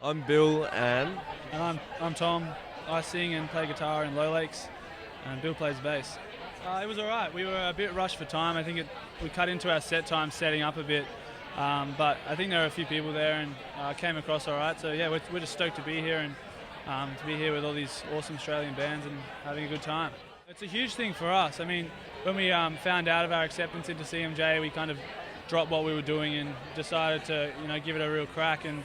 I'm Bill and And I'm Tom. I sing and play guitar in Lowlakes, and Bill plays bass. It was all right. We were a bit rushed for time. I think we cut into our set time setting up a bit, but I think there were a few people there and came across all right. So yeah, we're just stoked to be here and to be here with all these awesome Australian bands and having a good time. It's a huge thing for us. I mean, when we found out of our acceptance into CMJ, we kind of dropped what we were doing and decided to give it a real crack and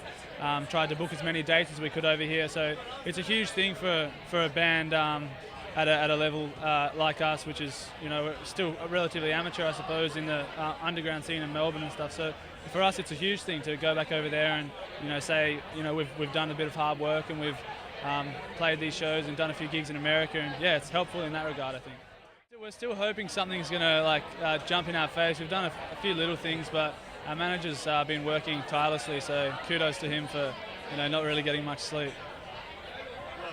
tried to book as many dates as we could over here. So it's a huge thing for a band at a level like us, which is we're still relatively amateur, I suppose, in the underground scene in Melbourne and stuff. So for us, it's a huge thing to go back over there and say we've done a bit of hard work and we've played these shows and done a few gigs in America, and yeah, it's helpful in that regard, I think. We're still hoping something's going to jump in our face. We've done a few little things, but our manager's been working tirelessly, so kudos to him for not really getting much sleep. Well,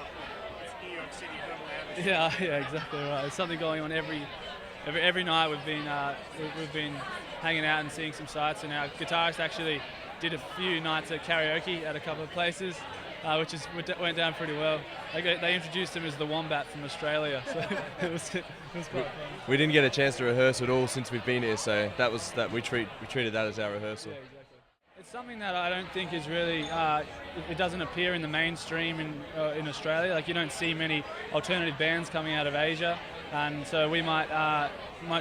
it's New York City, Yeah, exactly right. There's something going on every night. We've been hanging out and seeing some sights, and our guitarist actually did a few nights at karaoke at a couple of places, which went down pretty well. They introduced him as the Wombat from Australia, so it was quite fun. we didn't get a chance to rehearse at all since we've been here, so we treated that as our rehearsal. Yeah, exactly. It's something that I don't think is really it doesn't appear in the mainstream in Australia. Like, you don't see many alternative bands coming out of Asia, and so we might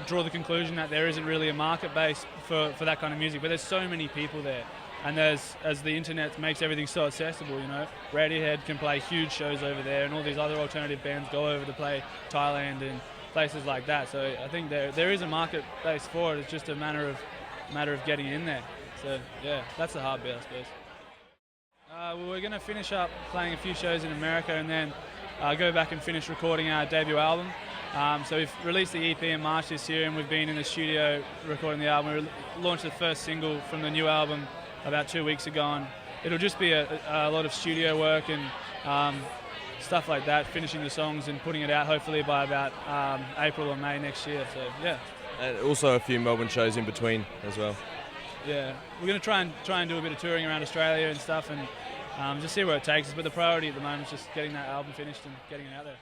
draw the conclusion that there isn't really a market base for that kind of music. But there's so many people there. And as the internet makes everything so accessible, Radiohead can play huge shows over there, and all these other alternative bands go over to play Thailand and places like that. So I think there is a market base for it. It's just a matter of getting in there. So yeah, that's the hard bit, I suppose. Well, we're going to finish up playing a few shows in America, and then go back and finish recording our debut album. So we've released the EP in March this year, and we've been in the studio recording the album. We launched the first single from the new album about 2 weeks ago, and it'll just be a lot of studio work and stuff like that, finishing the songs and putting it out hopefully by about April or May next year. So yeah. And also a few Melbourne shows in between as well. Yeah, we're going to try and do a bit of touring around Australia and stuff, and just see where it takes us. But the priority at the moment is just getting that album finished and getting it out there.